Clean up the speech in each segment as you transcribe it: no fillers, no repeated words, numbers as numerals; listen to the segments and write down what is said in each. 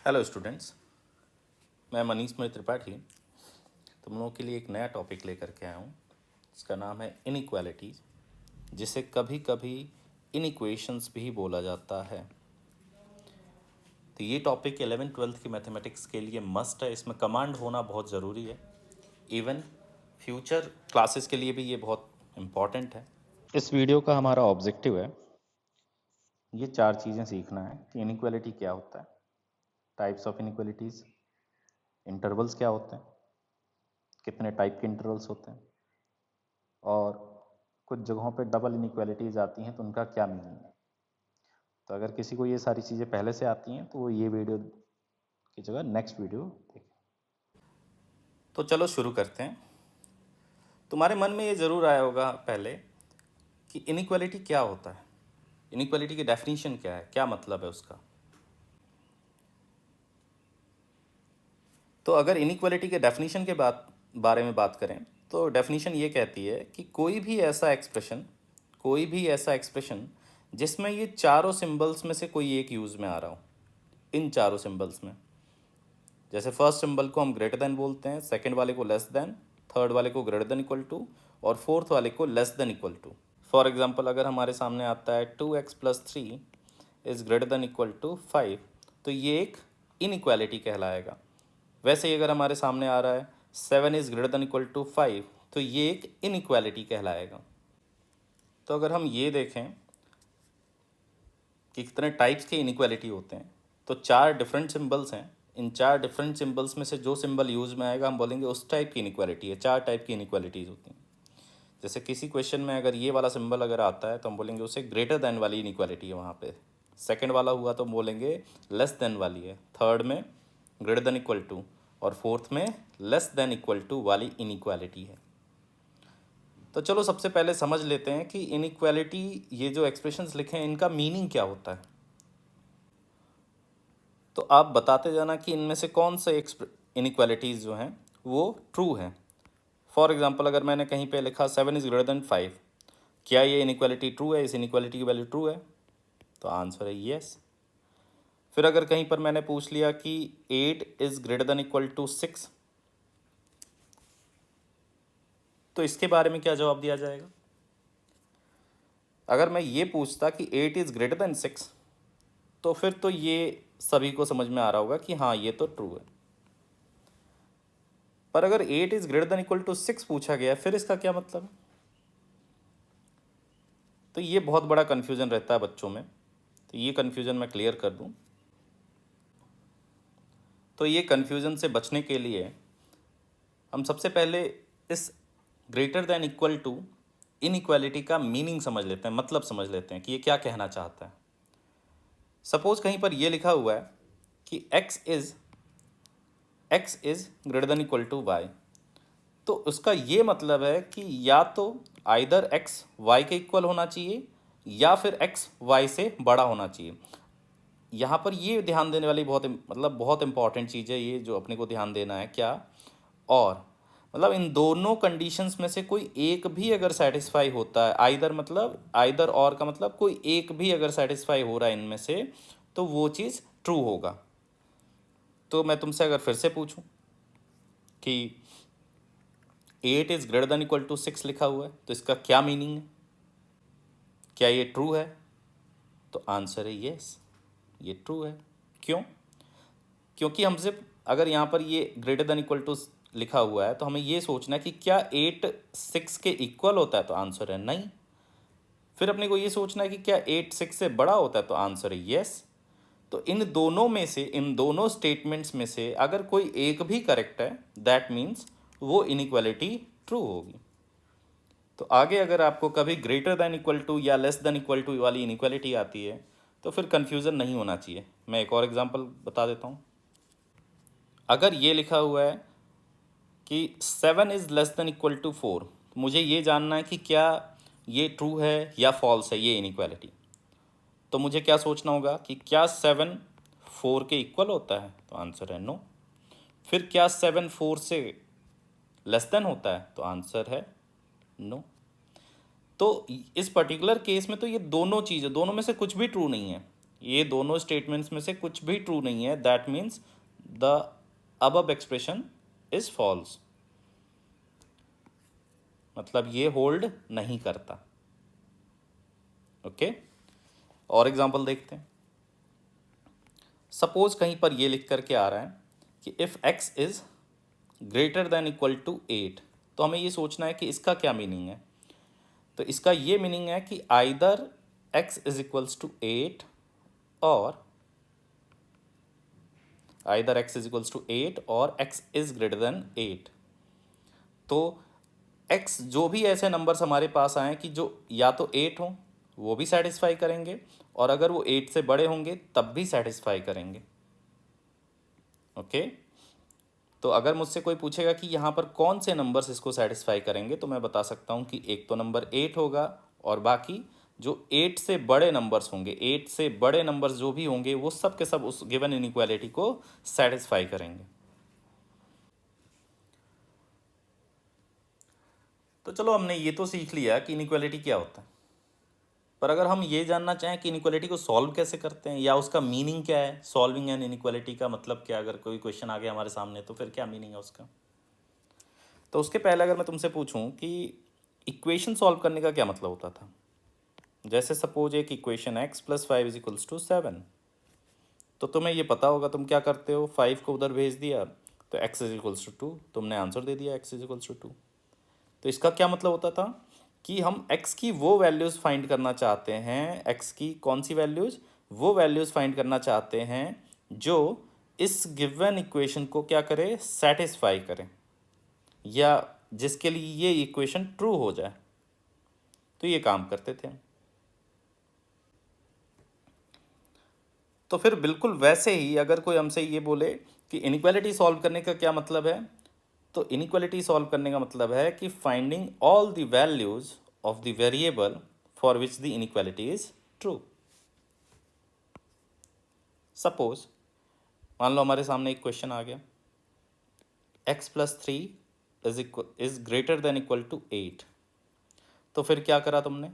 Hello students, मैं मनीष त्रिपाठी तुम लोगों के लिए एक नया टॉपिक लेकर के आया हूँ। इसका नाम है इनइक्वालिटीज, जिसे कभी कभी इनइक्वेशंस भी बोला जाता है। तो ये टॉपिक 11th-12th की मैथमेटिक्स के लिए मस्ट है। इसमें कमांड होना बहुत ज़रूरी है। इवन फ्यूचर क्लासेस के लिए भी ये बहुत इम्पॉर्टेंट है। इस वीडियो का हमारा ऑब्जेक्टिव है ये 4 चीज़ें सीखना है कि इनइक्वालिटी क्या होता है, टाइप्स ऑफ इनइक्वालिटीज़, इंटरवल्स क्या होते हैं, कितने टाइप के इंटरवल्स होते हैं, और कुछ जगहों पे डबल इनइक्वालिटीज़ आती हैं तो उनका क्या मीनिंग है। तो अगर किसी को ये सारी चीज़ें पहले से आती हैं तो वो ये वीडियो की जगह नेक्स्ट वीडियो देखें। तो चलो शुरू करते हैं। तुम्हारे मन में ये ज़रूर आया होगा पहले कि इनइक्वालिटी क्या होता है, इनइक्वालिटी की डेफिनेशन क्या है, क्या मतलब है उसका। तो अगर इनइक्वालिटी के डेफिनेशन के बारे में बात करें तो डेफिनेशन ये कहती है कि कोई भी ऐसा एक्सप्रेशन जिसमें ये चारों सिंबल्स में से कोई एक यूज़ में आ रहा हो। इन चारों सिंबल्स में, जैसे फर्स्ट सिंबल को हम ग्रेटर देन बोलते हैं, सेकंड वाले को लेस देन, थर्ड वाले को ग्रेटर देन इक्वल टू, और फोर्थ वाले को less than equal to. For example, अगर हमारे सामने आता है 2x+3 is greater than equal to 5, तो ये एक इनइक्वालिटी कहलाएगा। वैसे ही अगर हमारे सामने आ रहा है 7 is greater than equal to 5, तो ये एक इनइक्वालिटी कहलाएगा। तो अगर हम ये देखें कि कितने टाइप्स के इनइक्वालिटी होते हैं, तो 4 डिफरेंट सिंबल्स हैं। इन 4 डिफरेंट सिंबल्स में से जो सिंबल यूज़ में आएगा हम बोलेंगे उस टाइप की इनइक्वालिटी है। 4 टाइप की इनइक्वालिटीज़ होती हैं। जैसे किसी क्वेश्चन में अगर ये वाला सिंबल अगर आता है तो हम बोलेंगे उसे ग्रेटर देन वाली इनइक्वालिटी है वहाँ पे। सेकंड वाला हुआ तो हम बोलेंगे लेस देन वाली है, थर्ड में ग्रेटर देन इक्वल टू, और फोर्थ में लेस देन इक्वल टू वाली इनइक्वालिटी है। तो चलो सबसे पहले समझ लेते हैं कि इनइक्वालिटी, ये जो एक्सप्रेशंस लिखे हैं इनका मीनिंग क्या होता है। तो आप बताते जाना कि इनमें से कौन से इनइक्वालिटीज़ जो हैं वो ट्रू हैं। फॉर एग्जांपल, अगर मैंने कहीं पे लिखा 7 इज़ ग्रेटर देन 5, क्या ये इनइक्वालिटी ट्रू है, इस इनइक्वालिटी की वैल्यू ट्रू है? तो आंसर है येस। फिर अगर कहीं पर मैंने पूछ लिया कि 8 is greater than equal to 6, तो इसके बारे में क्या जवाब दिया जाएगा? अगर मैं ये पूछता कि 8 इज़ ग्रेटर देन 6, तो फिर तो ये सभी को समझ में आ रहा होगा कि हाँ ये तो ट्रू है। पर अगर 8 is greater than equal to 6 पूछा गया, फिर इसका क्या मतलब है? तो ये बहुत बड़ा कन्फ्यूज़न रहता है बच्चों में। तो ये कन्फ्यूज़न मैं क्लियर कर दूं। तो ये कन्फ्यूज़न से बचने के लिए हम सबसे पहले इस greater than equal to inequality का मीनिंग समझ लेते हैं, मतलब समझ लेते हैं कि ये क्या कहना चाहता है। सपोज कहीं पर ये लिखा हुआ है कि x is greater than equal to y, तो उसका ये मतलब है कि या तो आइदर x y के इक्वल होना चाहिए या फिर x y से बड़ा होना चाहिए। यहाँ पर ये ध्यान देने वाली बहुत इंपॉर्टेंट चीज़ है ये, जो अपने को ध्यान देना है क्या, और मतलब इन दोनों कंडीशंस में से कोई एक भी अगर सेटिस्फाई होता है, आइदर और का मतलब कोई एक भी अगर सेटिस्फाई हो रहा है इनमें से, तो वो चीज़ ट्रू होगा। तो मैं तुमसे अगर फिर से पूछूं कि 8 is greater than equal to 6 लिखा हुआ है, तो इसका क्या मीनिंग है, क्या ये ट्रू है? तो आंसर है येस, ये ट्रू है। क्यों? क्योंकि हमसे अगर यहाँ पर ये ग्रेटर देन इक्वल टू लिखा हुआ है तो हमें ये सोचना है कि क्या 8 6 के इक्वल होता है, तो आंसर है नहीं। फिर अपने को ये सोचना है कि क्या 8 6 से बड़ा होता है, तो आंसर है येस। तो इन दोनों में से, इन दोनों स्टेटमेंट्स में से अगर कोई एक भी करेक्ट है, दैट मीन्स वो इनइक्वालिटी ट्रू होगी। तो आगे अगर आपको कभी ग्रेटर देन इक्वल टू या लेस देन इक्वल टू वाली इनइक्वालिटी आती है तो फिर कन्फ्यूज़न नहीं होना चाहिए। मैं एक और एग्जांपल बता देता हूँ। अगर ये लिखा हुआ है कि 7 is less than equal to 4, तो मुझे ये जानना है कि क्या ये ट्रू है या फॉल्स है ये इनइक्वालिटी। तो मुझे क्या सोचना होगा कि क्या 7 4 के इक्वल होता है, तो आंसर है नो। फिर क्या 7 4 से लेस देन होता है, तो आंसर है नो। तो इस पर्टिकुलर केस में तो ये दोनों चीज़ें, दोनों में से कुछ भी ट्रू नहीं है। ये दोनों स्टेटमेंट्स में से कुछ भी ट्रू नहीं है, that means the above expression is false, मतलब ये होल्ड नहीं करता। ओके, और एग्जांपल देखते हैं। सपोज कहीं पर ये लिख करके आ रहा है कि if x is greater than equal to 8, तो हमें ये सोचना है कि इसका क्या मीनिंग है। तो इसका ये मीनिंग है कि either x is equals to 8 और either x is equals to 8 और x इज ग्रेटर देन 8। तो x जो भी ऐसे नंबर्स हमारे पास आए कि जो या तो 8 हो वो भी सेटिस्फाई करेंगे, और अगर वो 8 से बड़े होंगे तब भी सेटिस्फाई करेंगे। ओके, तो अगर मुझसे कोई पूछेगा कि यहाँ पर कौन से नंबर्स इसको सेटिस्फाई करेंगे, तो मैं बता सकता हूँ कि एक तो नंबर 8 होगा, और बाकी जो 8 से बड़े नंबर्स होंगे, 8 से बड़े नंबर्स जो भी होंगे वो सब के सब उस गिवन इनइक्वालिटी को सेटिस्फाई करेंगे। तो चलो, हमने ये तो सीख लिया कि इनइक्वालिटी क्या होता है, पर अगर हम ये जानना चाहें कि इनइक्वालिटी को सॉल्व कैसे करते हैं या उसका मीनिंग क्या है, सॉल्विंग एन इनइक्वालिटी का मतलब क्या, अगर कोई क्वेश्चन आ गया हमारे सामने तो फिर क्या मीनिंग है उसका। तो उसके पहले अगर मैं तुमसे पूछूं कि इक्वेशन सॉल्व करने का क्या मतलब होता था, जैसे सपोज एक equation x plus 5 is equals to 7, तो तुम्हें ये पता होगा तुम क्या करते हो, 5 को उधर भेज दिया तो x इज इक्वल्स टू 2, तुमने आंसर दे दिया x इज इक्वल्स टू 2। तो इसका क्या मतलब होता था कि हम x की वो वैल्यूज़ फाइंड करना चाहते हैं, x की कौन सी वैल्यूज़, वो वैल्यूज़ फाइंड करना चाहते हैं जो इस गिवन इक्वेशन को क्या करे, सेटिस्फाई करें, या जिसके लिए ये इक्वेशन ट्रू हो जाए। तो ये काम करते थे हम। तो फिर बिल्कुल वैसे ही अगर कोई हमसे ये बोले कि इनइक्वालिटी सॉल्व करने का क्या मतलब है, तो इनइक्वालिटी सॉल्व करने का मतलब है कि finding all the values of the variable for which the inequality is true. Suppose मान लो हमारे सामने एक क्वेश्चन आ गया, x plus 3 is greater than equal to 8, तो फिर क्या करा तुमने,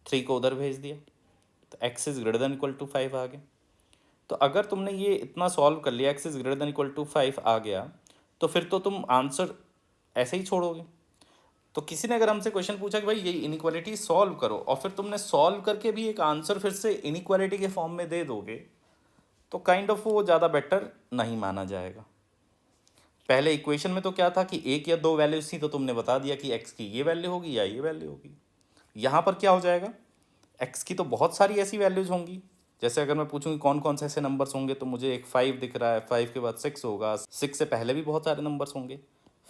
3 को उधर भेज दिया तो x is greater than equal to 5 आ गया। तो अगर तुमने ये इतना सॉल्व कर लिया, x is greater than equal to 5 आ गया, तो फिर तो तुम आंसर ऐसे ही छोड़ोगे। तो किसी ने अगर हमसे क्वेश्चन पूछा कि भाई ये इनइक्वालिटी सॉल्व करो, और फिर तुमने सॉल्व करके भी एक आंसर फिर से इनइक्वालिटी के फॉर्म में दे दोगे, तो काइंड ऑफ वो ज़्यादा बेटर नहीं माना जाएगा। पहले इक्वेशन में तो क्या था कि एक या दो वैल्यूज थी, तो तुमने बता दिया कि एक्स की ये वैल्यू होगी या ये वैल्यू होगी। यहाँ पर क्या हो जाएगा, एक्स की तो बहुत सारी ऐसी वैल्यूज होंगी। जैसे अगर मैं पूछूँ कि कौन कौन से ऐसे नंबर्स होंगे, तो मुझे एक 5 दिख रहा है, 5 के बाद 6 होगा, 6 से पहले भी बहुत सारे नंबर्स होंगे,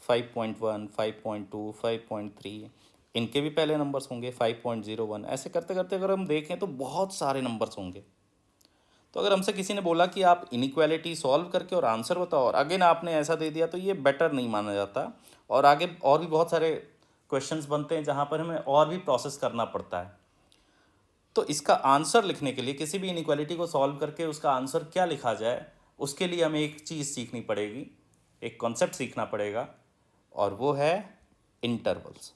5.1, 5.2, 5.3, इनके भी पहले नंबर्स होंगे, 5.01, ऐसे करते करते अगर हम देखें तो बहुत सारे नंबर्स होंगे। तो अगर हमसे किसी ने बोला कि आप इनइक्वालिटी सॉल्व करके और आंसर बताओ, और अगेन आपने ऐसा दे दिया, तो ये बेटर नहीं माना जाता। और आगे और भी बहुत सारे क्वेश्चंस बनते हैं जहाँ पर हमें और भी प्रोसेस करना पड़ता है। तो इसका आंसर लिखने के लिए, किसी भी इनइक्वालिटी को सॉल्व करके उसका आंसर क्या लिखा जाए, उसके लिए हमें एक चीज़ सीखनी पड़ेगी, एक कॉन्सेप्ट सीखना पड़ेगा, और वो है इंटरवल्स।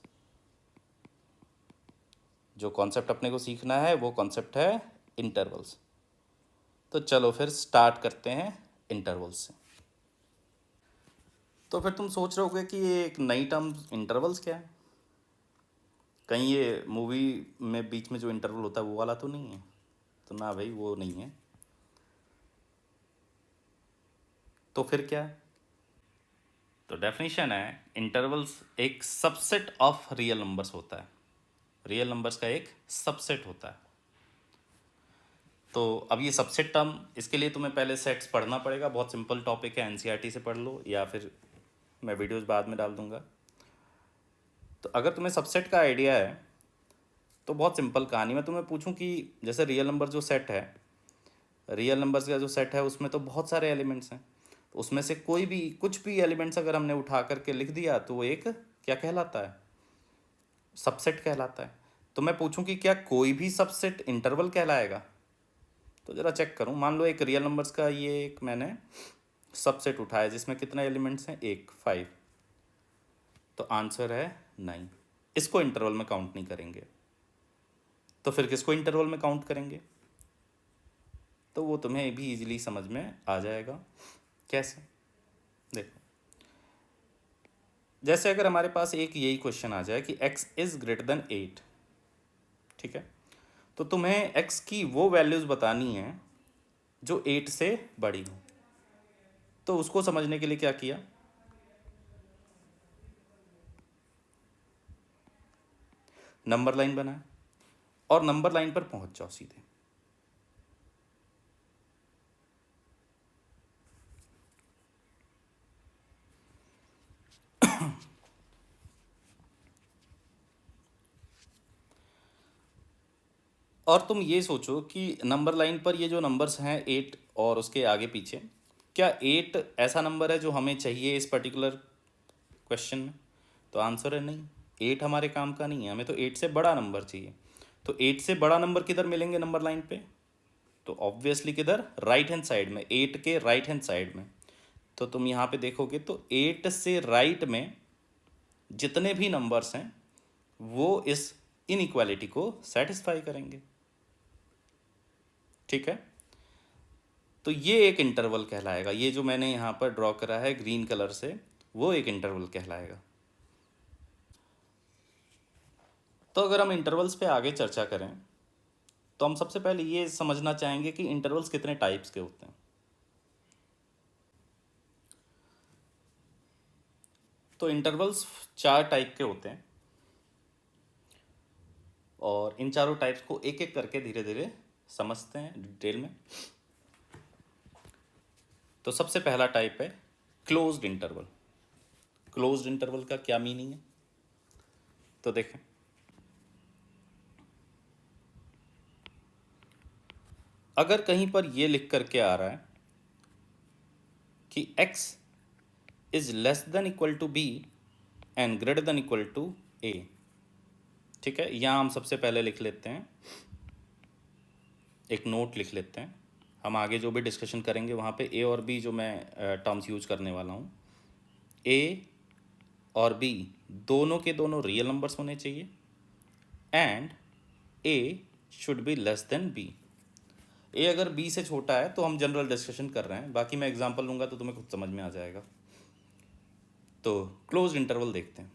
जो कॉन्सेप्ट अपने को सीखना है वो कॉन्सेप्ट है इंटरवल्स। तो चलो फिर स्टार्ट करते हैं इंटरवल्स से। तो फिर तुम सोच रहे होगे कि ये एक नई टर्म इंटरवल्स क्या है, कहीं ये मूवी में बीच में जो इंटरवल होता है वो वाला तो नहीं है। तो ना भाई, वो नहीं है। तो फिर क्या है, तो डेफिनेशन है, इंटरवल्स एक सबसेट ऑफ रियल नंबर्स होता है, रियल नंबर्स का एक सबसेट होता है। तो अब ये सबसेट टर्म, इसके लिए तुम्हें पहले सेट्स पढ़ना पड़ेगा, बहुत सिंपल टॉपिक है, एनसीईआरटी से पढ़ लो, या फिर मैं वीडियोस बाद में डाल दूंगा। तो अगर तुम्हें सबसेट का आइडिया है तो बहुत सिंपल कहानी, मैं तुम्हें पूछूं कि जैसे रियल नंबर जो सेट है, रियल नंबर्स का जो सेट है उसमें तो बहुत सारे एलिमेंट्स हैं, तो उसमें से कोई भी कुछ भी एलिमेंट्स अगर हमने उठा करके लिख दिया तो वो एक क्या कहलाता है, सबसेट कहलाता है। तो मैं पूछूं कि क्या कोई भी सबसेट इंटरवल कहलाएगा, तो ज़रा चेक करूं। मान लो एक रियल नंबर्स का ये एक मैंने सबसेट उठाया जिसमें कितने एलिमेंट्स हैं, एक 5, तो आंसर है 9। इसको इंटरवल में काउंट नहीं करेंगे, तो फिर किसको इंटरवल में काउंट करेंगे, तो वो तुम्हें भी इजीली समझ में आ जाएगा। कैसे, देखो, जैसे अगर हमारे पास एक यही क्वेश्चन आ जाए कि x इज ग्रेटर देन 8, ठीक है, तो तुम्हें x की वो वैल्यूज बतानी है जो 8 से बड़ी हो। तो उसको समझने के लिए क्या किया, नंबर लाइन बनाया और नंबर लाइन पर पहुंच जाओ सीधे। और तुम ये सोचो कि नंबर लाइन पर ये जो नंबर्स हैं 8 और उसके आगे पीछे, क्या 8 ऐसा नंबर है जो हमें चाहिए इस पर्टिकुलर क्वेश्चन में? तो आंसर है नहीं, 8 हमारे काम का नहीं है, हमें तो 8 से बड़ा नंबर चाहिए। तो 8 से बड़ा नंबर किधर मिलेंगे नंबर लाइन पे? तो ऑब्वियसली किधर, राइट हैंड साइड में, 8 के राइट हैंड साइड में। तो तुम यहाँ पे देखोगे तो 8 से राइट में जितने भी नंबर्स हैं वो इस इनइक्वालिटी को सेटिस्फाई करेंगे, ठीक है। तो ये एक इंटरवल कहलाएगा, ये जो मैंने यहाँ पर ड्रॉ करा है ग्रीन कलर से, वो एक इंटरवल कहलाएगा। तो अगर हम इंटरवल्स पे आगे चर्चा करें तो हम सबसे पहले ये समझना चाहेंगे कि इंटरवल्स कितने टाइप्स के होते हैं। तो इंटरवल्स 4 टाइप के होते हैं और इन चारों टाइप्स को एक एक करके धीरे धीरे समझते हैं डिटेल में। तो सबसे पहला टाइप है क्लोज्ड इंटरवल। क्लोज्ड इंटरवल का क्या मीनिंग है, तो देखें, अगर कहीं पर ये लिख करके आ रहा है कि x is less than equal to b and greater than equal to a, ठीक है, यहाँ हम सबसे पहले लिख लेते हैं, एक नोट लिख लेते हैं। हम आगे जो भी डिस्कशन करेंगे वहाँ पे a और b जो मैं टर्म्स यूज करने वाला हूँ, a और b दोनों के दोनों रियल नंबर्स होने चाहिए and a should be less than b। ए अगर बी से छोटा है तो हम जनरल डिस्कशन कर रहे हैं, बाकी मैं एग्जांपल लूंगा तो तुम्हें खुद समझ में आ जाएगा। तो क्लोज इंटरवल देखते हैं।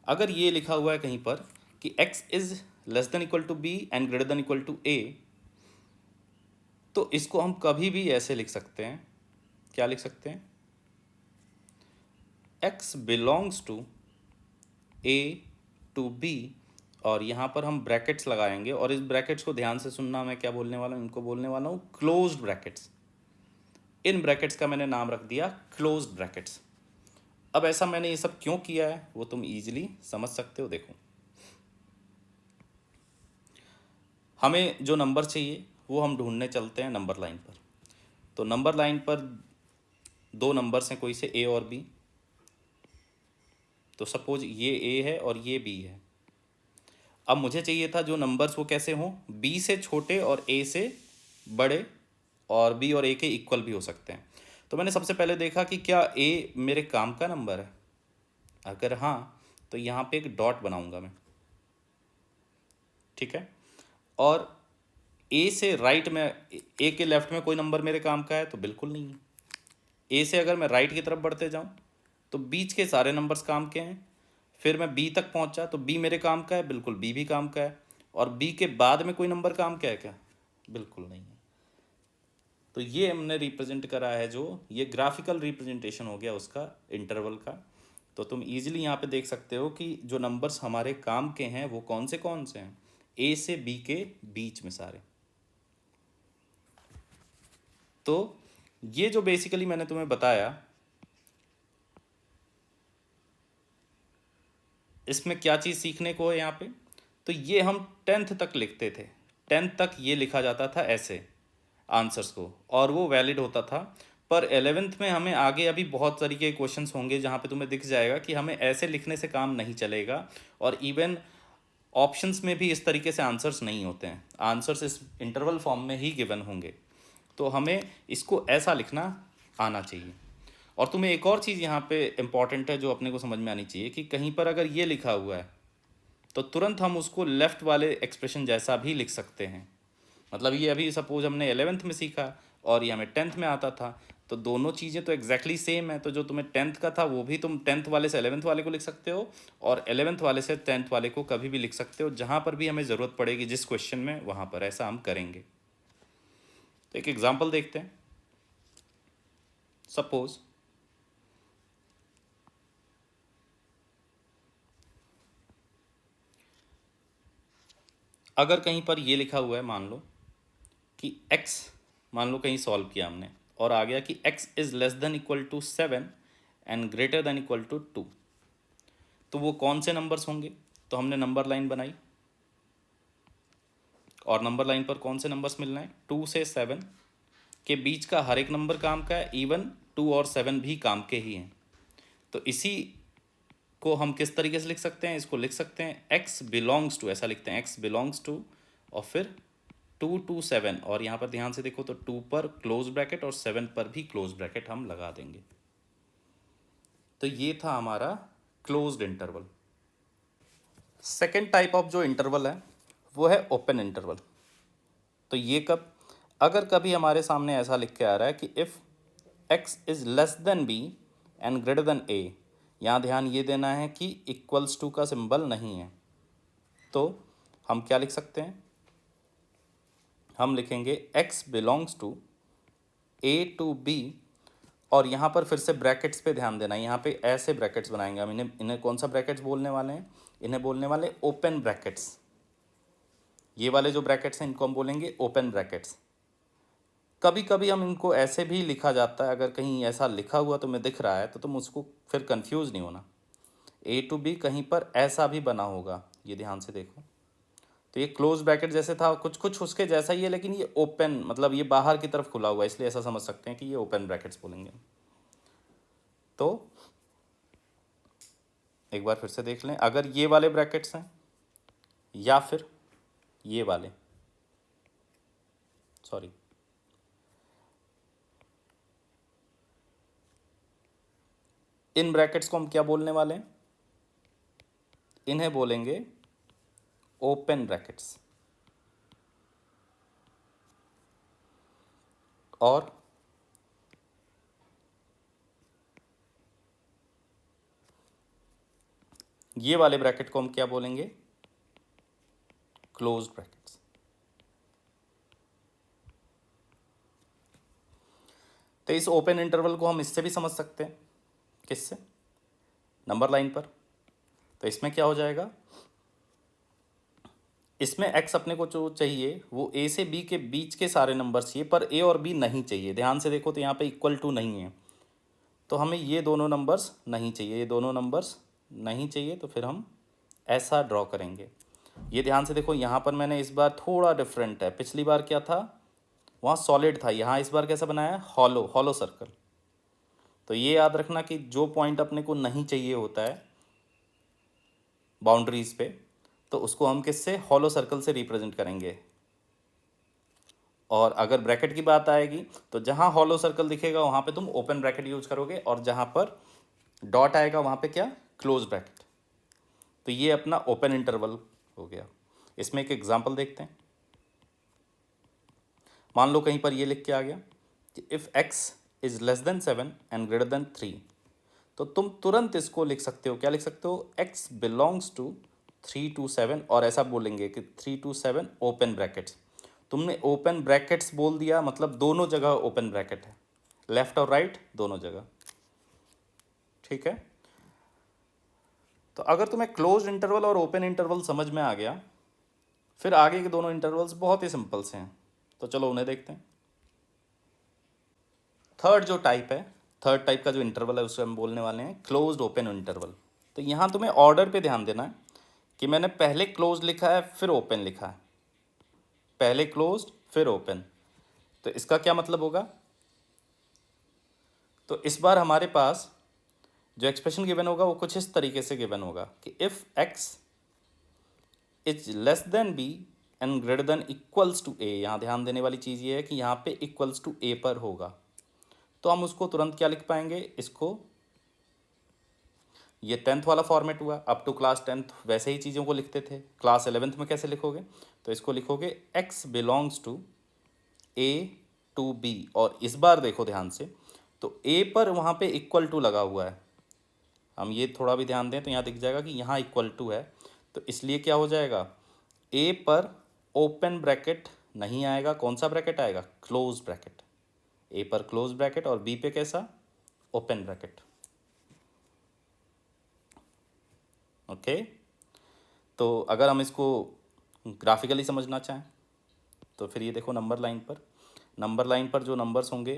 अगर ये लिखा हुआ है कहीं पर कि x is less than equal to B and greater than equal to A, तो इसको हम कभी भी ऐसे लिख सकते हैं, क्या लिख सकते हैं, x belongs to a to b, और यहाँ पर हम ब्रैकेट्स लगाएंगे और इस ब्रैकेट्स को ध्यान से सुनना, मैं क्या बोलने वाला हूँ, इनको बोलने वाला हूँ क्लोज्ड ब्रैकेट्स। इन ब्रैकेट्स का मैंने नाम रख दिया क्लोज्ड ब्रैकेट्स। अब ऐसा मैंने ये सब क्यों किया है वो तुम इजीली समझ सकते हो। देखो, हमें जो नंबर चाहिए वो हम ढूंढने चलते हैं नंबर लाइन पर। तो नंबर लाइन पर दो नंबर्स हैं कोई से, ए और बी। तो सपोज ये ए है और ये बी है। अब मुझे चाहिए था जो नंबर्स वो कैसे हों, बी से छोटे और ए से बड़े, और बी और ए के इक्वल भी हो सकते हैं। तो मैंने सबसे पहले देखा कि क्या ए मेरे काम का नंबर है, अगर हाँ तो यहाँ पे एक डॉट बनाऊंगा मैं, ठीक है। और ए से राइट में, ए के लेफ्ट में कोई नंबर मेरे काम का है तो बिल्कुल नहीं है। ए से अगर मैं राइट की तरफ बढ़ते जाऊँ तो बीच के सारे नंबर्स काम के हैं। फिर मैं बी तक पहुँचा तो बी मेरे काम का है, बिल्कुल बी भी काम का है। और बी के बाद में कोई नंबर काम का है क्या, बिल्कुल नहीं है। तो ये हमने रिप्रेजेंट करा है, जो ये ग्राफिकल रिप्रेजेंटेशन हो गया उसका इंटरवल का। तो तुम इजीली यहाँ पे देख सकते हो कि जो नंबर्स हमारे काम के हैं वो कौन से हैं, ए से बी के बीच में सारे। तो ये जो बेसिकली मैंने तुम्हें बताया, इसमें क्या चीज़ सीखने को है यहाँ पे, तो ये हम 10th तक लिखते थे, 10th तक ये लिखा जाता था ऐसे आंसर्स को, और वो वैलिड होता था। पर 11th में हमें आगे अभी बहुत तरीके के क्वेश्चंस होंगे जहाँ पे तुम्हें दिख जाएगा कि हमें ऐसे लिखने से काम नहीं चलेगा, और इवन ऑप्शंस में भी इस तरीके से आंसर्स नहीं होते हैं, आंसर्स इस इंटरवल फॉर्म में ही गिवन होंगे। तो हमें इसको ऐसा लिखना आना चाहिए। और तुम्हें एक और चीज़ यहाँ पे इम्पॉर्टेंट है जो अपने को समझ में आनी चाहिए कि कहीं पर अगर ये लिखा हुआ है तो तुरंत हम उसको लेफ्ट वाले एक्सप्रेशन जैसा भी लिख सकते हैं। मतलब ये अभी सपोज हमने 11th में सीखा और ये हमें 10th में आता था, तो दोनों चीज़ें तो एग्जैक्टली सेम है। तो जो तुम्हें 10th का था वो भी तुम 10th वाले से 11th वाले को लिख सकते हो, और 11th वाले से 10th वाले को कभी भी लिख सकते हो, जहाँ पर भी हमें ज़रूरत पड़ेगी जिस क्वेश्चन में, वहाँ पर ऐसा हम करेंगे। तो एक एग्जाम्पल देखते हैं। सपोज अगर कहीं पर ये लिखा हुआ है, मान लो कि x, मान लो कहीं सॉल्व किया हमने और आ गया कि x is less than equal to 7 and greater than equal to 2, तो वो कौन से नंबर्स होंगे? तो हमने नंबर लाइन बनाई और नंबर लाइन पर कौन से नंबर्स मिलना है? 2 से 7 के बीच का हर एक नंबर काम का है, इवन 2 और 7 भी काम के ही हैं। तो इसी को हम किस तरीके से लिख सकते हैं? इसको लिख सकते हैं x बिलोंग्स टू, ऐसा लिखते हैं x बिलोंग्स टू और फिर 2 to 7, और यहाँ पर ध्यान से देखो तो 2 पर क्लोज ब्रैकेट और 7 पर भी क्लोज ब्रैकेट हम लगा देंगे। तो ये था हमारा closed interval. Second type of जो इंटरवल है वो है ओपन इंटरवल। तो ये कब? अगर कभी हमारे सामने ऐसा लिख के आ रहा है कि if x is less than b and greater than a, यहाँ ध्यान ये देना है कि इक्वल्स टू का सिंबल नहीं है, तो हम क्या लिख सकते हैं? हम लिखेंगे x belongs to a to b, और यहाँ पर फिर से ब्रैकेट्स पे ध्यान देना है। यहाँ पे ऐसे ब्रैकेट्स बनाएंगे हम, इन्हें कौन सा ब्रैकेट्स बोलने वाले हैं? इन्हें बोलने वाले ओपन ब्रैकेट्स। ये वाले जो ब्रैकेट्स हैं इनको हम बोलेंगे ओपन ब्रैकेट्स। कभी कभी हम इनको ऐसे भी लिखा जाता है, अगर कहीं ऐसा लिखा हुआ तुम्हें दिख रहा है तो तुम उसको फिर कंफ्यूज नहीं होना। a टू b कहीं पर ऐसा भी बना होगा, ये ध्यान से देखो। तो ये क्लोज ब्रैकेट जैसे था, कुछ कुछ उसके जैसा ही है, लेकिन ये ओपन, मतलब ये बाहर की तरफ खुला हुआ है, इसलिए ऐसा समझ सकते हैं कि ये ओपन ब्रैकेट्स बोलेंगे। तो एक बार फिर से देख लें, अगर ये वाले ब्रैकेट्स हैं या फिर ये वाले, सॉरी, इन ब्रैकेट्स को हम क्या बोलने वाले हैं? इन्हें बोलेंगे ओपन ब्रैकेट्स। और ये वाले ब्रैकेट को हम क्या बोलेंगे? Close brackets. तो इस ओपन इंटरवल को हम इससे भी समझ सकते हैं। किससे? नंबर लाइन पर। तो इसमें क्या हो जाएगा? इसमें x अपने को जो चाहिए वो a से b के बीच के सारे नंबर चाहिए, पर a और b नहीं चाहिए। ध्यान से देखो तो यहाँ पे इक्वल टू नहीं है, तो हमें ये दोनों नंबर्स नहीं चाहिए, ये दोनों नंबर्स नहीं चाहिए। तो फिर हम ऐसा ड्रॉ करेंगे। ये ध्यान से देखो, यहाँ पर मैंने इस बार थोड़ा डिफरेंट है। पिछली बार क्या था? वहाँ सॉलिड था, यहाँ इस बार कैसा बनाया है? Hollow, hollow circle. तो ये याद रखना कि जो पॉइंट अपने को नहीं चाहिए होता है बाउंड्रीज पे, तो उसको हम किससे? हॉलो सर्कल से रिप्रेजेंट करेंगे। और अगर ब्रैकेट की बात आएगी तो जहाँ हॉलो सर्कल दिखेगा वहाँ पे तुम ओपन ब्रैकेट यूज करोगे, और जहाँ पर डॉट आएगा वहाँ पे क्या? Close bracket. तो ये अपना ओपन इंटरवल हो गया। इसमें एक एग्जांपल देखते हैं। मान लो कहीं पर ये लिख के आ गया कि if x is less than 7 and greater than 3, तो तुम तुरंत इसको लिख सकते हो। क्या लिख सकते हो? x बिलोंग्स टू 3 to 7, और ऐसा बोलेंगे कि 3 to 7 ओपन ब्रैकेट्स। तुमने ओपन ब्रैकेट्स बोल दिया, मतलब दोनों जगह ओपन ब्रैकेट है, लेफ्ट और राइट दोनों जगह। ठीक है। तो अगर तुम्हें क्लोज्ड इंटरवल और ओपन इंटरवल समझ में आ गया, फिर आगे के दोनों इंटरवल्स बहुत ही सिंपल से हैं। तो चलो उन्हें देखते हैं। थर्ड जो टाइप है, थर्ड टाइप का जो इंटरवल है उसे हम बोलने वाले हैं क्लोज्ड ओपन इंटरवल। तो यहाँ तुम्हें ऑर्डर पे ध्यान देना है कि मैंने पहले क्लोज लिखा है फिर ओपन लिखा है, पहले क्लोज्ड फिर ओपन। तो इसका क्या मतलब होगा? तो इस बार हमारे पास जो एक्सप्रेशन गिवन होगा वो कुछ इस तरीके से गिवन होगा कि if x is less than b and greater than equals to a। यहाँ ध्यान देने वाली चीज़ ये है कि यहाँ पे इक्वल्स टू a पर होगा, तो हम उसको तुरंत क्या लिख पाएंगे? इसको ये 10th वाला फॉर्मेट हुआ। अप टू क्लास 10th वैसे ही चीज़ों को लिखते थे। क्लास 11th में कैसे लिखोगे? तो इसको लिखोगे x belongs to a to b। और इस बार देखो ध्यान से, तो a पर वहाँ पे इक्वल टू लगा हुआ है। हम ये थोड़ा भी ध्यान दें तो यहाँ दिख जाएगा कि यहाँ इक्वल टू है, तो इसलिए क्या हो जाएगा, a पर ओपन ब्रैकेट नहीं आएगा। कौन सा ब्रैकेट आएगा? Close bracket. a पर क्लोज ब्रैकेट और b पे कैसा? Open bracket. ओके। तो अगर हम इसको ग्राफिकली समझना चाहें तो फिर ये देखो, नंबर लाइन पर जो नंबर्स होंगे,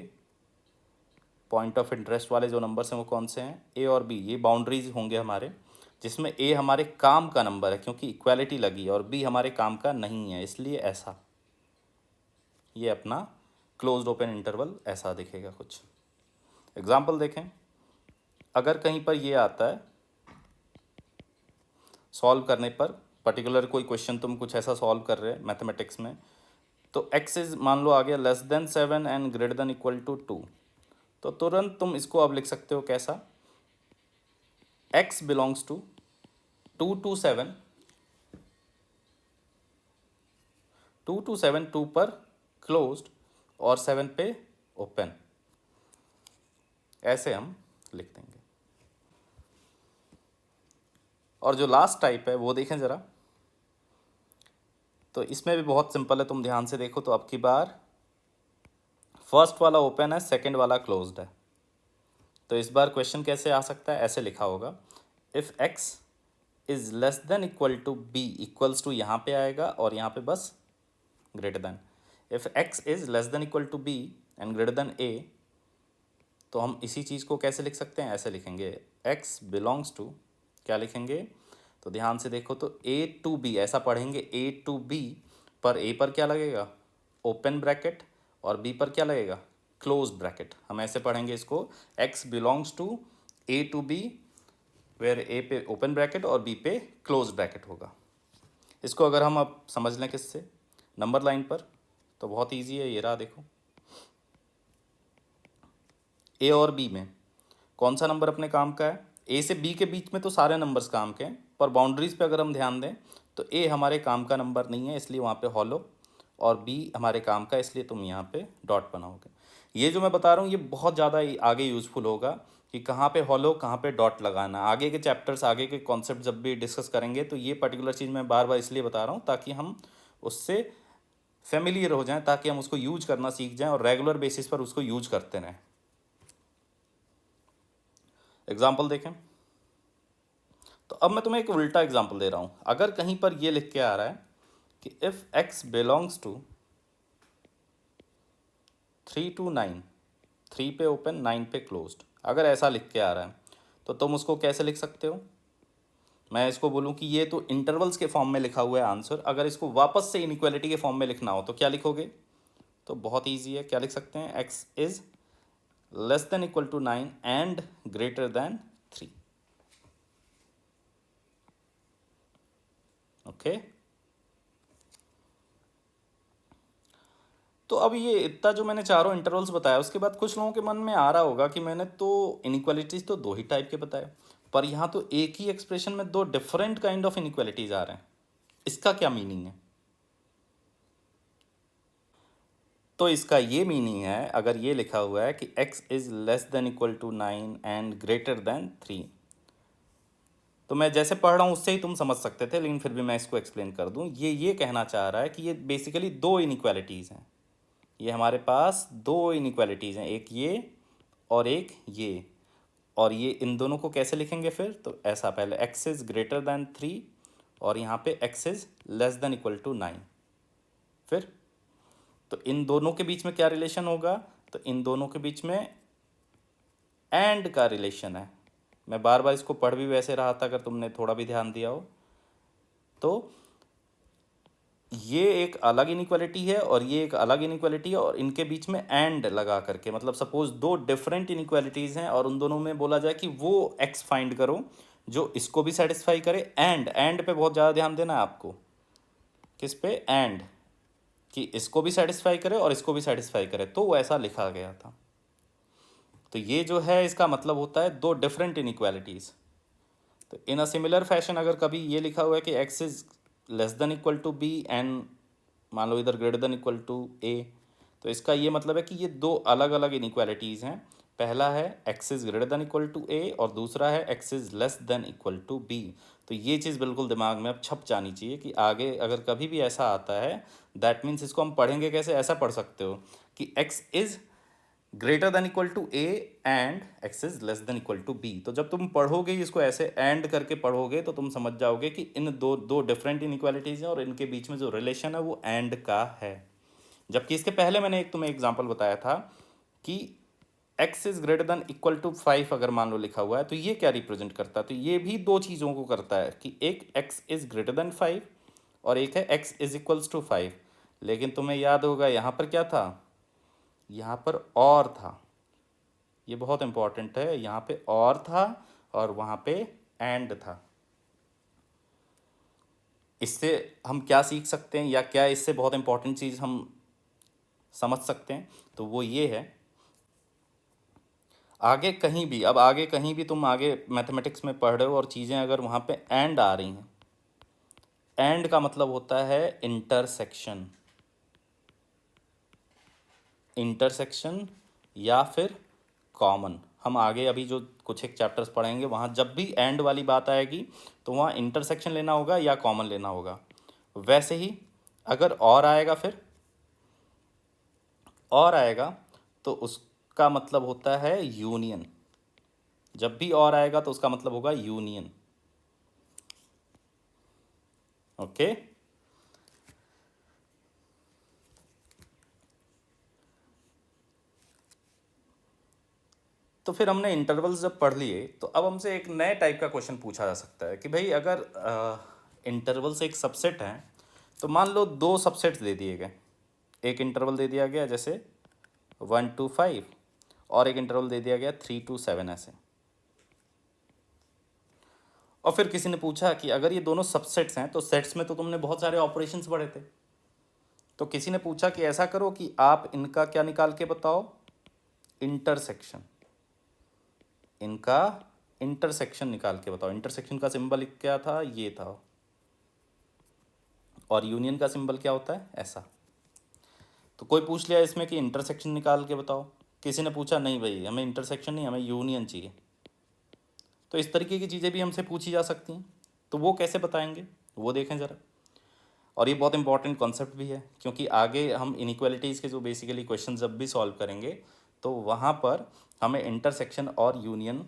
पॉइंट ऑफ इंटरेस्ट वाले जो नंबर्स हैं वो कौन से हैं? ए और बी। ये बाउंड्रीज होंगे हमारे, जिसमें ए हमारे काम का नंबर है क्योंकि इक्वालिटी लगी, और बी हमारे काम का नहीं है, इसलिए ऐसा ये अपना क्लोज्ड ओपन इंटरवल ऐसा दिखेगा कुछ। एग्जाम्पल देखें, अगर कहीं पर ये आता है सॉल्व करने पर, पर्टिकुलर कोई क्वेश्चन तुम कुछ ऐसा सॉल्व कर रहे हैं मैथमेटिक्स में, तो x इज मान लो आ गया less than 7 and greater than equal to 2, तो तुरंत तुम इसको अब लिख सकते हो कैसा? x बिलोंग्स टू 2 टू 7, 2 पर क्लोज्ड और 7 पे ओपन, ऐसे हम लिख देंगे। और जो लास्ट टाइप है वो देखें ज़रा, तो इसमें भी बहुत सिंपल है। तुम ध्यान से देखो तो अब की बार फर्स्ट वाला ओपन है, सेकंड वाला क्लोज्ड है। तो इस बार क्वेश्चन कैसे आ सकता है? ऐसे लिखा होगा, if x is less than equal to B, equals to यहाँ पे आएगा और यहाँ पे बस greater than. If x is less than equal to B and greater than a, तो हम इसी चीज़ को कैसे लिख सकते हैं? ऐसे लिखेंगे, x बिलोंग्स टू, क्या लिखेंगे? तो ध्यान से देखो तो a टू b ऐसा पढ़ेंगे, a टू b पर a पर क्या लगेगा? ओपन ब्रैकेट, और b पर क्या लगेगा? Close bracket. हम ऐसे पढ़ेंगे इसको, x belongs to a to b where a पे ओपन ब्रैकेट और b पे क्लोज ब्रैकेट होगा। इसको अगर हम अब समझ लें किससे? नंबर लाइन पर, तो बहुत ईजी है। ये रहा देखो, ए और बी में कौन सा नंबर अपने काम का है? ए से बी के बीच में तो सारे नंबर्स काम के हैं, पर बाउंड्रीज पे अगर हम ध्यान दें तो ए हमारे काम का नंबर नहीं है, इसलिए वहाँ पे हॉलो, और बी हमारे काम का, इसलिए तुम यहाँ पे डॉट बनाओगे। ये जो मैं बता रहा हूँ ये बहुत ज़्यादा आगे यूज़फुल होगा कि कहाँ पे हॉलो, कहाँ पे डॉट लगाना। आगे के चैप्टर्स, आगे के कॉन्सेप्ट जब भी डिस्कस करेंगे तो ये पर्टिकुलर चीज़ मैं बार बार इसलिए बता रहा हूँ ताकि हम उससे फेमिलियर हो जाएं, ताकि हम उसको यूज करना सीख जाएं और रेगुलर बेसिस पर उसको यूज करते रहें। एग्जाम्पल देखें, तो अब मैं तुम्हें एक उल्टा एग्जाम्पल दे रहा हूँ। अगर कहीं पर ये लिख के आ रहा है कि if x belongs to 3 to 9, 3 पे ओपन 9 पे क्लोज्ड, अगर ऐसा लिख के आ रहा है तो तुम उसको कैसे लिख सकते हो? मैं इसको बोलूँ कि ये तो इंटरवल्स के फॉर्म में लिखा हुआ है आंसर, अगर इसको वापस से इनइक्वालिटी के फॉर्म में लिखना हो तो क्या लिखोगे? तो बहुत ईजी है, क्या लिख सकते हैं? x is less than equal to 9 and greater than 3। Okay. तो अब ये इतना जो मैंने चारों इंटरवल्स बताया, उसके बाद कुछ लोगों के मन में आ रहा होगा कि मैंने तो इनइक्वालिटीज़ तो दो ही टाइप के बताए, पर यहाँ तो एक ही एक्सप्रेशन में दो डिफरेंट काइंड ऑफ इनइक्वालिटीज़ आ रहे हैं, इसका क्या मीनिंग है? तो इसका ये मीनिंग है, अगर ये लिखा हुआ है कि x is less than equal to 9 and greater than 3, तो मैं जैसे पढ़ रहा हूँ उससे ही तुम समझ सकते थे, लेकिन फिर भी मैं इसको एक्सप्लेन कर दूँ। ये कहना चाह रहा है कि ये बेसिकली दो इनइक्वालिटीज़ हैं। ये हमारे पास दो इनइक्वालिटीज़ हैं, एक ये और एक ये। और ये इन दोनों को कैसे लिखेंगे फिर? तो ऐसा, पहले x इज़ ग्रेटर दैन 3 और यहाँ पे x is less than equal to 9। फिर तो इन दोनों के बीच में क्या रिलेशन होगा? तो इन दोनों के बीच में एंड का रिलेशन है। मैं बार बार इसको पढ़ भी वैसे रहा था, अगर तुमने थोड़ा भी ध्यान दिया हो तो। ये एक अलग इनइक्वालिटी है और ये एक अलग इनइक्वालिटी है, और इनके बीच में एंड लगा करके, मतलब सपोज दो डिफरेंट इनइक्वालिटीज़ हैं और उन दोनों में बोला जाए कि वो एक्स फाइंड करो जो इसको भी सेटिस्फाई करे। एंड पे बहुत ज़्यादा ध्यान देना है आपको। किस पे? एंड, कि इसको भी सेटिस्फाई करे और इसको भी सेटिस्फाई करे, तो वो ऐसा लिखा गया था। तो ये जो है इसका मतलब होता है दो डिफरेंट इनइक्वालिटीज़। तो इन अ सिमिलर फैशन अगर कभी ये लिखा हुआ है कि x is less than equal to B and मान लो इधर greater than equal to A, तो इसका ये मतलब है कि ये दो अलग अलग इनइक्वालिटीज़ हैं। पहला है x is greater than equal to A और दूसरा है x is less than equal to B. तो ये चीज़ बिल्कुल दिमाग में अब छप जानी चाहिए कि आगे अगर कभी भी ऐसा आता है, दैट मीन्स इसको हम पढ़ेंगे कैसे, ऐसा पढ़ सकते हो कि x is greater than equal to A and X is less than equal to B. तो जब तुम पढ़ोगे इसको ऐसे एंड करके पढ़ोगे तो तुम समझ जाओगे कि इन दो दो डिफरेंट इनइक्वालिटीज़ हैं और इनके बीच में जो रिलेशन है वो एंड का है। जबकि इसके पहले मैंने एक तुम्हें एग्जांपल बताया था कि x is greater than equal to 5 अगर मान लो लिखा हुआ है तो ये क्या रिप्रेजेंट करता है, तो ये भी दो चीज़ों को करता है कि एक x इज ग्रेटर देन 5 और एक है x इज इक्वल्स टू 5। लेकिन तुम्हें याद होगा यहाँ पर क्या था, यहाँ पर और था। ये बहुत इंपॉर्टेंट है, यहाँ पे और था और वहाँ पे एंड था। इससे हम क्या सीख सकते हैं या क्या इससे बहुत इंपॉर्टेंट चीज़ हम समझ सकते हैं, तो वो ये है आगे कहीं भी, अब आगे कहीं भी तुम आगे मैथमेटिक्स में पढ़ रहे हो और चीज़ें अगर वहाँ पे एंड आ रही हैं, एंड का मतलब होता है इंटरसेक्शन, इंटरसेक्शन या फिर कॉमन। हम आगे अभी जो कुछ एक चैप्टर्स पढ़ेंगे वहाँ जब भी एंड वाली बात आएगी तो वहाँ इंटरसेक्शन लेना होगा या कॉमन लेना होगा। वैसे ही अगर और आएगा, फिर और आएगा तो उसका मतलब होता है यूनियन। जब भी और आएगा तो उसका मतलब होगा यूनियन। ओके, तो फिर हमने इंटरवल्स जब पढ़ लिए तो अब हमसे एक नए टाइप का क्वेश्चन पूछा जा सकता है कि भाई अगर इंटरवल्स एक सबसेट हैं तो मान लो दो सबसेट्स दे दिए गए, एक इंटरवल दे दिया गया जैसे 1 to 5 और एक इंटरवल दे दिया गया 3 to 7 ऐसे। और फिर किसी ने पूछा कि अगर ये दोनों सबसेट्स हैं तो सेट्स में तो तुमने बहुत सारे ऑपरेशंस पढ़े थे, तो किसी ने पूछा कि ऐसा करो कि आप इनका क्या निकाल के बताओ, इंटरसेक्शन। इनका इंटरसेक्शन निकाल के बताओ। इंटरसेक्शन का सिंबल क्या था, ये था, और यूनियन का सिंबल क्या होता है, ऐसा। तो कोई पूछ लिया इसमें कि इंटरसेक्शन निकाल के बताओ, किसी ने पूछा नहीं भाई हमें इंटरसेक्शन नहीं, हमें यूनियन चाहिए। तो इस तरीके की चीज़ें भी हमसे पूछी जा सकती हैं, तो वो कैसे बताएंगे वो देखें ज़रा। और ये बहुत इंपॉर्टेंट कॉन्सेप्ट भी है क्योंकि आगे हम इनइक्वालिटीज़ के जो बेसिकली क्वेश्चन जब भी सॉल्व करेंगे तो वहाँ पर हमें इंटरसेक्शन और यूनियन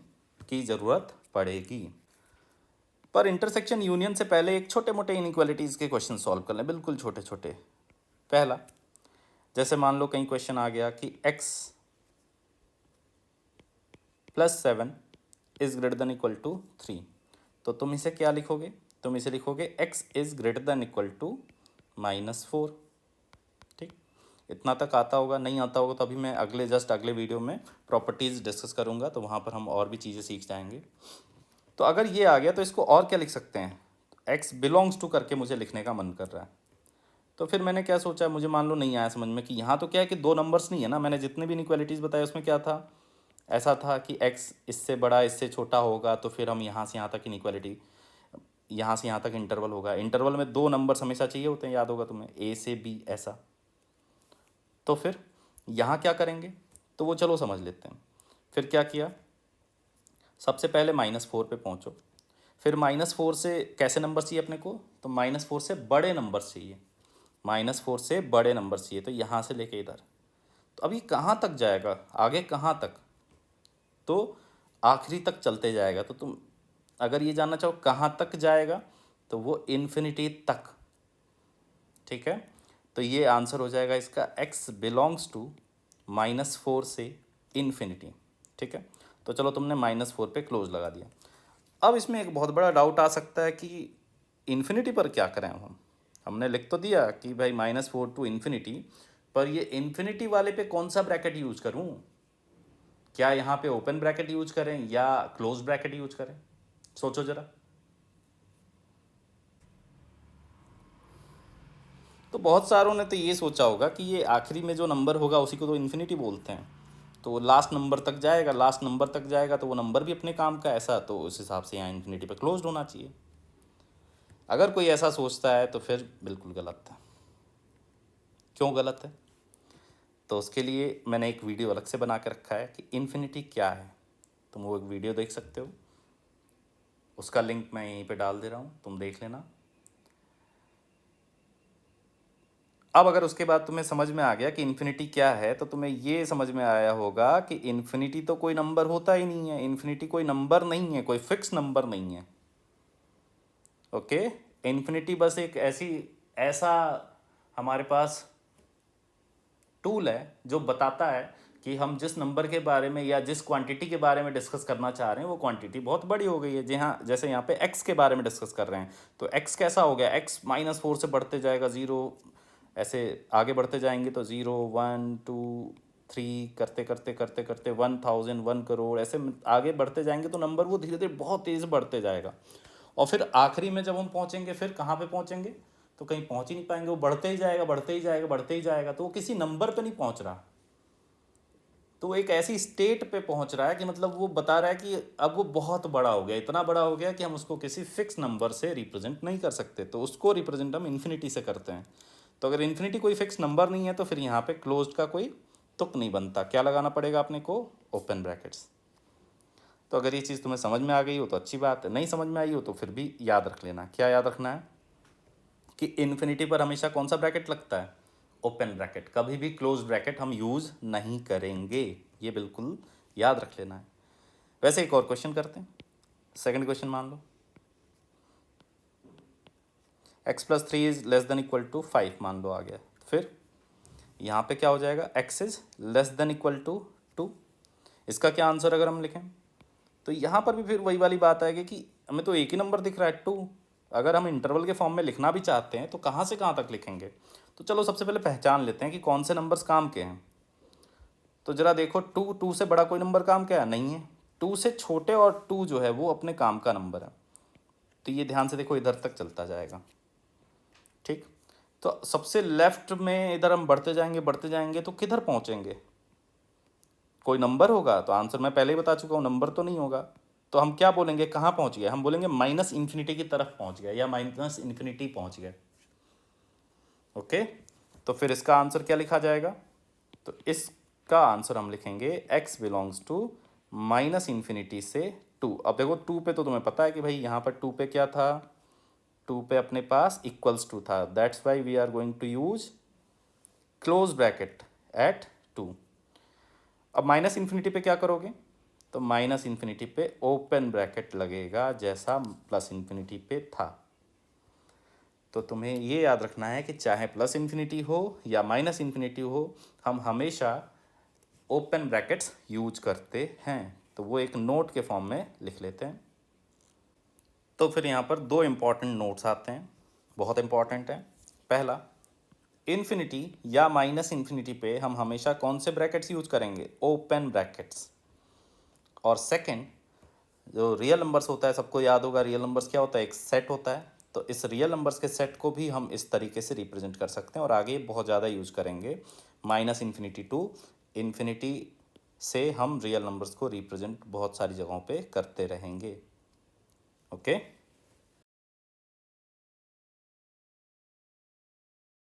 की ज़रूरत पड़ेगी। पर इंटरसेक्शन यूनियन से पहले एक छोटे मोटे इनइक्वालिटीज़ के क्वेश्चन सॉल्व कर लें, बिल्कुल छोटे छोटे। पहला, जैसे मान लो कहीं क्वेश्चन आ गया कि x + 7 is greater than equal to 3, तो तुम इसे क्या लिखोगे, तुम इसे लिखोगे x is greater than equal to -4। ठीक, इतना तक आता होगा, नहीं आता होगा तो अभी मैं अगले वीडियो में प्रॉपर्टीज़ डिस्कस करूँगा तो वहाँ पर हम और भी चीज़ें सीख जाएंगे। तो अगर ये आ गया तो इसको और क्या लिख सकते हैं, x बिलोंग्स टू करके मुझे लिखने का मन कर रहा है। तो फिर मैंने क्या सोचा, मुझे मान लो नहीं आया समझ में कि यहाँ तो क्या है कि दो नंबर्स नहीं है ना, मैंने जितने भी इनइक्वालिटीज़ बताए उसमें क्या था, ऐसा था कि x इससे बड़ा इससे छोटा होगा तो फिर हम यहाँ से यहाँ तक इनइक्वालिटी, यहाँ से यहाँ तक इंटरवल होगा। इंटरवल में दो नंबर्स हमेशा चाहिए होते हैं, याद होगा तुम्हें, a से b ऐसा। तो फिर यहाँ क्या करेंगे, तो वो चलो समझ लेते हैं। फिर क्या किया, सबसे पहले -4 पे पहुँचो, फिर -4 से कैसे नंबर चाहिए अपने को, तो -4 से बड़े नंबर चाहिए, -4 से बड़े नंबर चाहिए, तो यहाँ से लेके इधर। तो अभी कहाँ तक जाएगा, आगे कहाँ तक, तो आखिरी तक चलते जाएगा। तो तुम अगर ये जानना चाहो कहाँ तक जाएगा तो वो इन्फिनिटी तक। ठीक है, तो ये आंसर हो जाएगा इसका, x बिलोंग्स टू -4 से इन्फिनिटी। ठीक है, तो चलो तुमने -4 पे क्लोज लगा दिया। अब इसमें एक बहुत बड़ा डाउट आ सकता है कि इन्फिनिटी पर क्या करें हम, हमने लिख तो दिया कि भाई -4 टू इन्फिनिटी, पर ये इन्फिनिटी वाले पे कौन सा ब्रैकेट यूज करूं, क्या यहाँ पे ओपन ब्रैकेट यूज करें या क्लोज ब्रैकेट यूज करें, सोचो जरा। तो बहुत सारों ने तो ये सोचा होगा कि ये आखिरी में जो नंबर होगा उसी को तो इन्फिनिटी बोलते हैं, तो वो लास्ट नंबर तक जाएगा, लास्ट नंबर तक जाएगा तो वो नंबर भी अपने काम का ऐसा, तो उस हिसाब से यहाँ इन्फिनिटी पे क्लोज्ड होना चाहिए। अगर कोई ऐसा सोचता है तो फिर बिल्कुल गलत है। क्यों गलत है? तो उसके लिए मैंने एक वीडियो अलग से बना के रखा है कि इन्फिनिटी क्या है, तुम वो एक वीडियो देख सकते हो, उसका लिंक मैं यहीं पे डाल दे रहा हूँ, तुम देख लेना। अब अगर उसके बाद तुम्हें समझ में आ गया कि इन्फिनिटी क्या है, तो तुम्हें ये समझ में आया होगा कि इन्फिनिटी तो कोई नंबर होता ही नहीं है, इन्फिनिटी कोई नंबर नहीं है, कोई फिक्स नंबर नहीं है। ओके, इन्फिनिटी बस एक ऐसा हमारे पास टूल है जो बताता है कि हम जिस नंबर के बारे में या जिस क्वांटिटी के बारे में डिस्कस करना चाह रहे हैं वो क्वांटिटी बहुत बड़ी हो गई है। जी हाँ, जैसे यहाँ पे x के बारे में डिस्कस कर रहे हैं, तो x कैसा हो गया, x -4 से बढ़ते जाएगा 0, ऐसे आगे बढ़ते जाएंगे तो 0 1 2 3 करते करते करते करते 1000 1 करोड़, ऐसे आगे बढ़ते जाएंगे तो नंबर वो धीरे धीरे बहुत तेज़ बढ़ते जाएगा। और फिर आखिरी में जब हम पहुँचेंगे, फिर कहाँ पे पहुँचेंगे, तो कहीं पहुँच ही नहीं पाएंगे, वो बढ़ते ही जाएगा बढ़ते ही जाएगा बढ़ते ही जाएगा, तो वो किसी नंबर पे नहीं पहुँच रहा, तो वो एक ऐसी स्टेट पे पहुँच रहा है कि मतलब वो बता रहा है कि अब वो बहुत बड़ा हो गया, इतना बड़ा हो गया कि हम उसको किसी फिक्स नंबर से रिप्रेजेंट नहीं कर सकते, तो उसको रिप्रेजेंट हम इन्फिनिटी से करते हैं। तो अगर इन्फिनिटी कोई फिक्स नंबर नहीं है तो फिर यहाँ पे क्लोज्ड का कोई तुक नहीं बनता, क्या लगाना पड़ेगा अपने को, ओपन ब्रैकेट्स। तो अगर ये चीज़ तुम्हें समझ में आ गई हो तो अच्छी बात है, नहीं समझ में आई हो तो फिर भी याद रख लेना। क्या याद रखना है कि इन्फिनिटी पर हमेशा कौन सा ब्रैकेट लगता है, ओपन ब्रैकेट, कभी भी क्लोज ब्रैकेट हम यूज़ नहीं करेंगे, ये बिल्कुल याद रख लेना है। वैसे एक और क्वेश्चन करते हैं, सेकंड क्वेश्चन मान लो x+3 is less than equal to 5 मान लो आ गया, फिर यहाँ पे क्या हो जाएगा, x is less than equal to 2। इसका क्या आंसर अगर हम लिखें, तो यहाँ पर भी फिर वही वाली बात आएगी कि हमें तो एक ही नंबर दिख रहा है 2, अगर हम इंटरवल के फॉर्म में लिखना भी चाहते हैं तो कहाँ से कहाँ तक लिखेंगे। तो चलो सबसे पहले पहचान लेते हैं कि कौन से नंबर्स काम के हैं। तो ज़रा देखो, 2 से बड़ा कोई नंबर काम का नहीं है, 2 से छोटे और 2 जो है वो अपने काम का नंबर है, तो ये ध्यान से देखो, इधर तक चलता जाएगा। ठीक, तो सबसे लेफ्ट में इधर हम बढ़ते जाएंगे तो किधर पहुँचेंगे, कोई नंबर होगा, तो आंसर मैं पहले ही बता चुका हूँ, नंबर तो नहीं होगा। तो हम क्या बोलेंगे, कहाँ पहुँच गए, हम बोलेंगे माइनस इन्फिनिटी की तरफ पहुँच गया या माइनस इन्फिनिटी पहुँच गए। ओके, तो फिर इसका आंसर क्या लिखा जाएगा, तो इसका आंसर हम लिखेंगे x belongs to minus infinity से 2। अब देखो 2 पे तो तुम्हें पता है कि भाई यहाँ पर 2 पे क्या था, 2 पे अपने पास इक्वल्स टू था, that's why we are going to use close bracket at 2। अब माइनस इन्फिनिटी पे क्या करोगे, तो माइनस इन्फिनिटी पे ओपन ब्रैकेट लगेगा जैसा प्लस इन्फिनिटी पे था। तो तुम्हें ये याद रखना है कि चाहे प्लस इन्फिनिटी हो या माइनस इन्फिनिटी हो, हम हमेशा ओपन ब्रैकेट्स यूज करते हैं, तो वो एक नोट के फॉर्म में लिख लेते हैं। तो फिर यहाँ पर दो इम्पॉर्टेंट नोट्स आते हैं, बहुत इम्पॉर्टेंट है। पहला, इन्फिनिटी या माइनस इन्फिनिटी पे हम हमेशा कौन से ब्रैकेट्स यूज करेंगे, ओपन ब्रैकेट्स। और सेकंड, जो रियल नंबर्स होता है, सबको याद होगा रियल नंबर्स क्या होता है, एक सेट होता है, तो इस रियल नंबर्स के सेट को भी हम इस तरीके से रिप्रेजेंट कर सकते हैं और आगे बहुत ज़्यादा यूज करेंगे। माइनस इन्फिनिटी टू इन्फिनिटी से हम रियल नंबर्स को रिप्रेजेंट बहुत सारी जगहों पे करते रहेंगे। ओके।